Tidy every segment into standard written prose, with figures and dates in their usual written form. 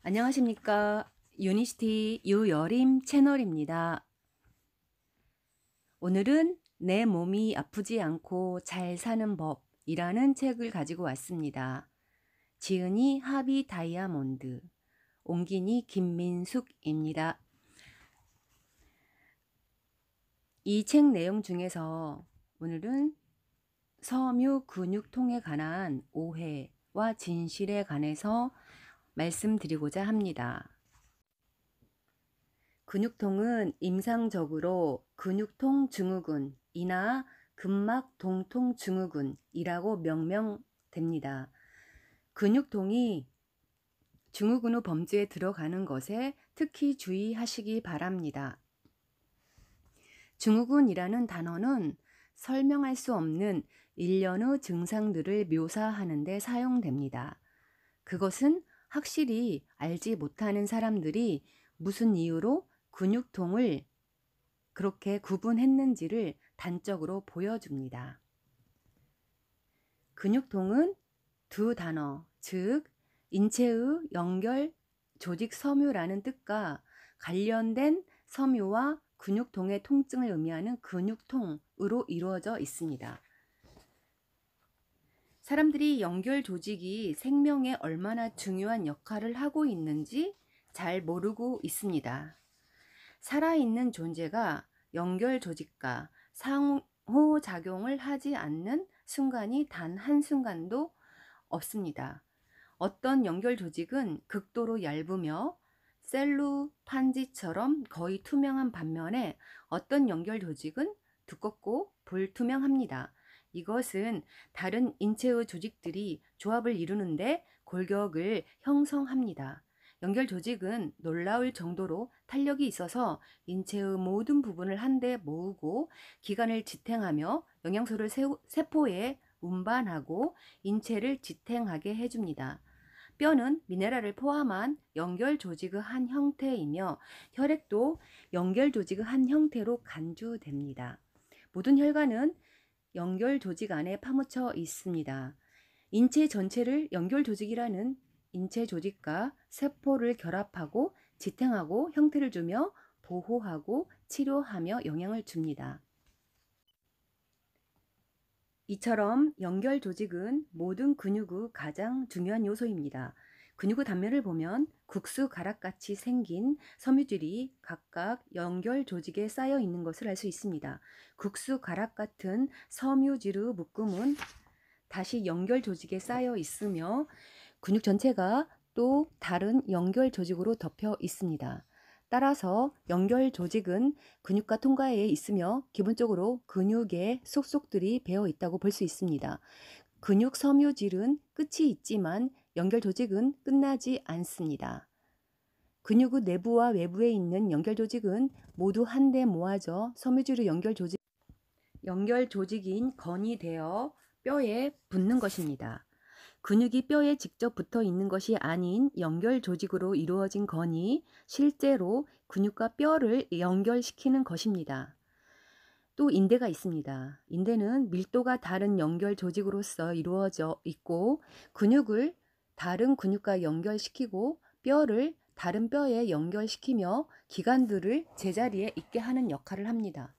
안녕하십니까. 유니시티 유여림 채널입니다. 오늘은 내 몸이 아프지 않고 잘 사는 법이라는 책을 가지고 왔습니다. 지은이 하비 다이아몬드, 옮기니 김민숙입니다. 이 책 내용 중에서 오늘은 섬유 근육통에 관한 오해와 진실에 관해서 말씀드리고자 합니다. 근육통은 임상적으로 근육통 증후군이나 근막 동통 증후군이라고 명명됩니다. 근육통이 증후군 후 범주에 들어가는 것에 특히 주의하시기 바랍니다. 증후군이라는 단어는 설명할 수 없는 일련의 증상들을 묘사하는 데 사용됩니다. 그것은 확실히 알지 못하는 사람들이 무슨 이유로 근육통을 그렇게 구분했는지를 단적으로 보여줍니다. 근육통은 두 단어, 즉 인체의 연결 조직 섬유라는 뜻과 관련된 섬유와 근육통의 통증을 의미하는 근육통으로 이루어져 있습니다. 사람들이 연결 조직이 생명에 얼마나 중요한 역할을 하고 있는지 잘 모르고 있습니다. 살아있는 존재가 연결 조직과 상호작용을 하지 않는 순간이 단 한순간도 없습니다. 어떤 연결 조직은 극도로 얇으며 셀루판지처럼 거의 투명한 반면에 어떤 연결 조직은 두껍고 불투명합니다. 이것은 다른 인체의 조직들이 조합을 이루는데 골격을 형성합니다. 연결 조직은 놀라울 정도로 탄력이 있어서 인체의 모든 부분을 한데 모으고 기관을 지탱하며 영양소를 세포에 운반하고 인체를 지탱하게 해줍니다. 뼈는 미네랄을 포함한 연결 조직의 한 형태이며 혈액도 연결 조직의 한 형태로 간주됩니다. 모든 혈관은 연결 조직 안에 파묻혀 있습니다. 인체 전체를 연결 조직이라는 인체 조직과 세포를 결합하고 지탱하고 형태를 주며 보호하고 치료하며 영향을 줍니다. 이처럼 연결 조직은 모든 근육의 가장 중요한 요소입니다. 근육의 단면을 보면 국수 가락같이 생긴 섬유질이 각각 연결 조직에 쌓여 있는 것을 알 수 있습니다. 국수 가락 같은 섬유질의 묶음은 다시 연결 조직에 쌓여 있으며 근육 전체가 또 다른 연결 조직으로 덮여 있습니다. 따라서 연결 조직은 근육과 통과에 있으며 기본적으로 근육에 속속들이 배어 있다고 볼 수 있습니다. 근육 섬유질은 끝이 있지만 연결 조직은 끝나지 않습니다. 근육의 내부와 외부에 있는 연결 조직은 모두 한데 모아져 섬유질의 연결 조직인 건이 되어 뼈에 붙는 것입니다. 근육이 뼈에 직접 붙어 있는 것이 아닌 연결 조직으로 이루어진 건이 실제로 근육과 뼈를 연결시키는 것입니다. 또 인대가 있습니다. 인대는 밀도가 다른 연결 조직으로서 이루어져 있고 근육을 다른 근육과 연결시키고 뼈를 다른 뼈에 연결시키며 기관들을 제자리에 있게 하는 역할을 합니다.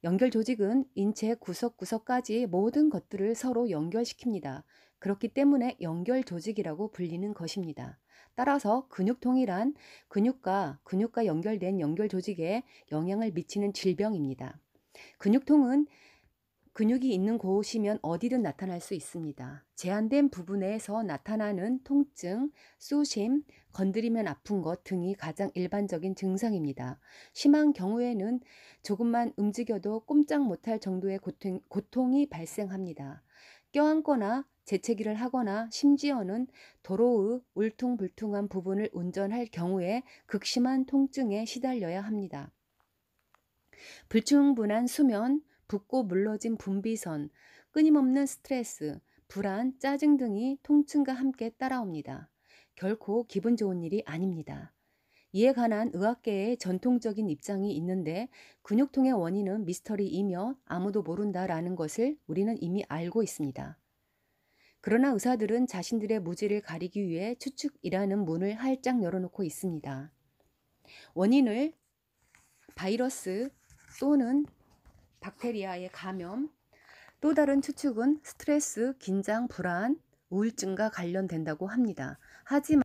연결 조직은 인체 구석구석까지 모든 것들을 서로 연결시킵니다. 그렇기 때문에 연결 조직이라고 불리는 것입니다. 따라서 근육통이란 근육과 연결된 연결 조직에 영향을 미치는 질병입니다. 근육통은 근육이 있는 곳이면 어디든 나타날 수 있습니다. 제한된 부분에서 나타나는 통증, 쑤심, 건드리면 아픈 것 등이 가장 일반적인 증상입니다. 심한 경우에는 조금만 움직여도 꼼짝 못할 정도의 고통이 발생합니다. 껴안거나 재채기를 하거나 심지어는 도로의 울퉁불퉁한 부분을 운전할 경우에 극심한 통증에 시달려야 합니다. 불충분한 수면, 붓고 물러진 분비선, 끊임없는 스트레스, 불안, 짜증 등이 통증과 함께 따라옵니다. 결코 기분 좋은 일이 아닙니다. 이에 관한 의학계의 전통적인 입장이 있는데 근육통의 원인은 미스터리이며 아무도 모른다라는 것을 우리는 이미 알고 있습니다. 그러나 의사들은 자신들의 무지를 가리기 위해 추측이라는 문을 활짝 열어놓고 있습니다. 원인을 바이러스 또는 박테리아의 감염, 또 다른 추측은 스트레스, 긴장, 불안, 우울증과 관련된다고 합니다. 하지만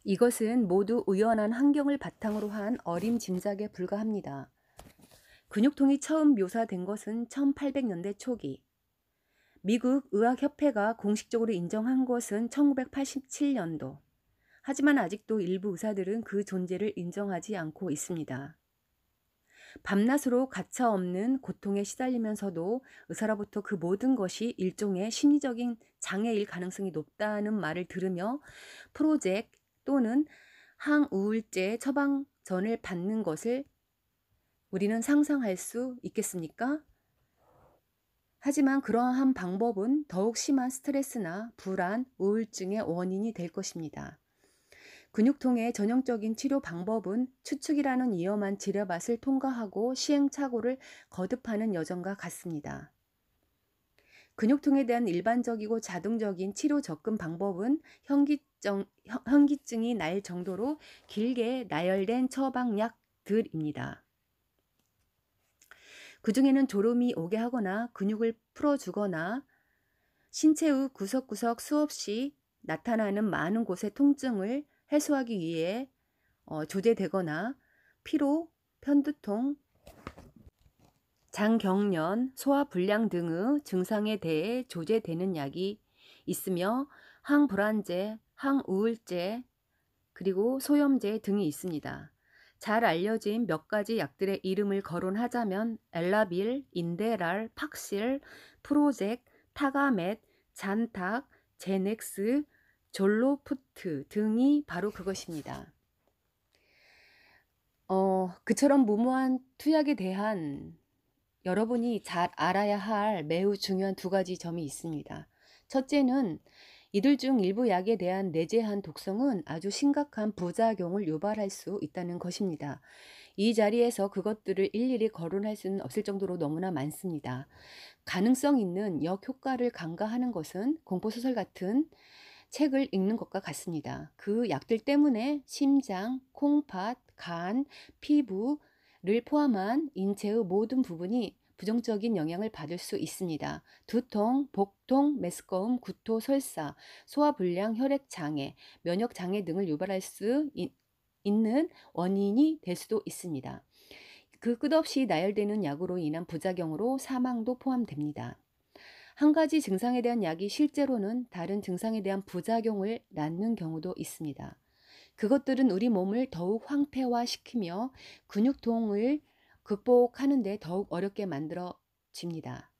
이것은 모두 우연한 환경을 바탕으로 한 어린 짐작에 불과합니다. 근육통이 처음 묘사된 것은 1800년대 초기, 미국 의학협회가 공식적으로 인정한 것은 1987년도. 하지만 아직도 일부 의사들은 그 존재를 인정하지 않고 있습니다. 밤낮으로 가차없는 고통에 시달리면서도 의사로부터 그 모든 것이 일종의 심리적인 장애일 가능성이 높다는 말을 들으며 프로젝 또는 항우울제 처방전을 받는 것을 우리는 상상할 수 있겠습니까? 하지만 그러한 방법은 더욱 심한 스트레스나 불안, 우울증의 원인이 될 것입니다. 근육통의 전형적인 치료 방법은 추측이라는 위험한 지뢰밭을 통과하고 시행착오를 거듭하는 여정과 같습니다. 근육통에 대한 일반적이고 자동적인 치료 접근 방법은 현기증이 날 정도로 길게 나열된 처방약들입니다. 그 중에는 졸음이 오게 하거나 근육을 풀어주거나 신체의 구석구석 수없이 나타나는 많은 곳의 통증을 해소하기 위해 조제되거나 피로, 편두통, 장경련, 소화불량 등의 증상에 대해 조제되는 약이 있으며 항불안제, 항우울제, 그리고 소염제 등이 있습니다. 잘 알려진 몇 가지 약들의 이름을 거론하자면 엘라빌, 인데랄, 팍실, 프로젝, 타가멧, 잔탁, 제넥스, 졸로푸트 등이 바로 그것입니다. 그처럼 무모한 투약에 대한 여러분이 잘 알아야 할 매우 중요한 두 가지 점이 있습니다. 첫째는 이들 중 일부 약에 대한 내재한 독성은 아주 심각한 부작용을 유발할 수 있다는 것입니다. 이 자리에서 그것들을 일일이 거론할 수는 없을 정도로 너무나 많습니다. 가능성 있는 역효과를 간과하는 것은 공포소설 같은 책을 읽는 것과 같습니다. 그 약들 때문에 심장, 콩팥, 간, 피부를 포함한 인체의 모든 부분이 부정적인 영향을 받을 수 있습니다. 두통, 복통, 메스꺼움, 구토, 설사, 소화불량, 혈액장애, 면역장애 등을 유발할 수 있는 원인이 될 수도 있습니다. 그 끝없이 나열되는 약으로 인한 부작용으로 사망도 포함됩니다. 한 가지 증상에 대한 약이 실제로는 다른 증상에 대한 부작용을 낳는 경우도 있습니다. 그것들은 우리 몸을 더욱 황폐화시키며 근육통을 극복하는 데 더욱 어렵게 만들어집니다.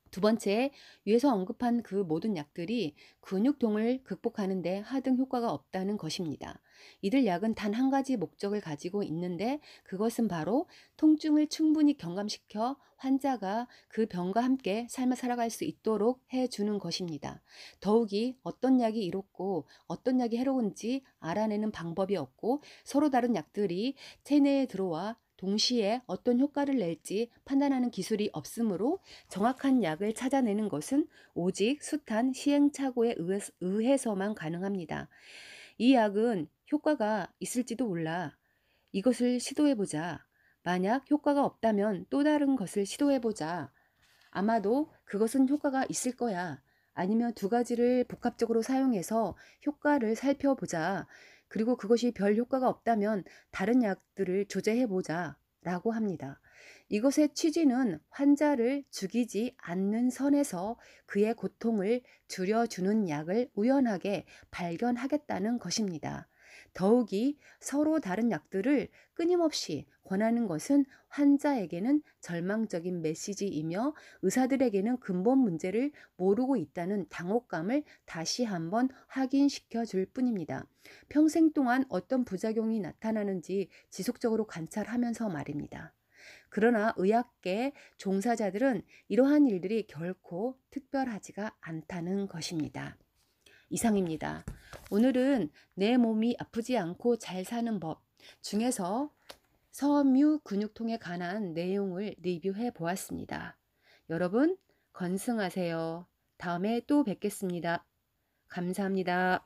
두 번째, 위에서 언급한 그 모든 약들이 근육통을 극복하는 데 하등 효과가 없다는 것입니다. 이들 약은 단 한 가지 목적을 가지고 있는데 그것은 바로 통증을 충분히 경감시켜 환자가 그 병과 함께 삶을 살아갈 수 있도록 해주는 것입니다. 더욱이 어떤 약이 이롭고 어떤 약이 해로운지 알아내는 방법이 없고 서로 다른 약들이 체내에 들어와 동시에 어떤 효과를 낼지 판단하는 기술이 없으므로 정확한 약을 찾아내는 것은 오직 숱한 시행착오에 의해서만 가능합니다. 이 약은 효과가 있을지도 몰라. 이것을 시도해보자. 만약 효과가 없다면 또 다른 것을 시도해보자. 아마도 그것은 효과가 있을 거야. 아니면 두 가지를 복합적으로 사용해서 효과를 살펴보자. 그리고 그것이 별 효과가 없다면 다른 약들을 조제해보자 라고 합니다. 이것의 취지는 환자를 죽이지 않는 선에서 그의 고통을 줄여주는 약을 우연하게 발견하겠다는 것입니다. 더욱이 서로 다른 약들을 끊임없이 권하는 것은 환자에게는 절망적인 메시지이며 의사들에게는 근본 문제를 모르고 있다는 당혹감을 다시 한번 확인시켜 줄 뿐입니다. 평생 동안 어떤 부작용이 나타나는지 지속적으로 관찰하면서 말입니다. 그러나 의학계 종사자들은 이러한 일들이 결코 특별하지가 않다는 것입니다. 이상입니다. 오늘은 내 몸이 아프지 않고 잘 사는 법 중에서 섬유 근육통에 관한 내용을 리뷰해 보았습니다. 여러분 건승하세요. 다음에 또 뵙겠습니다. 감사합니다.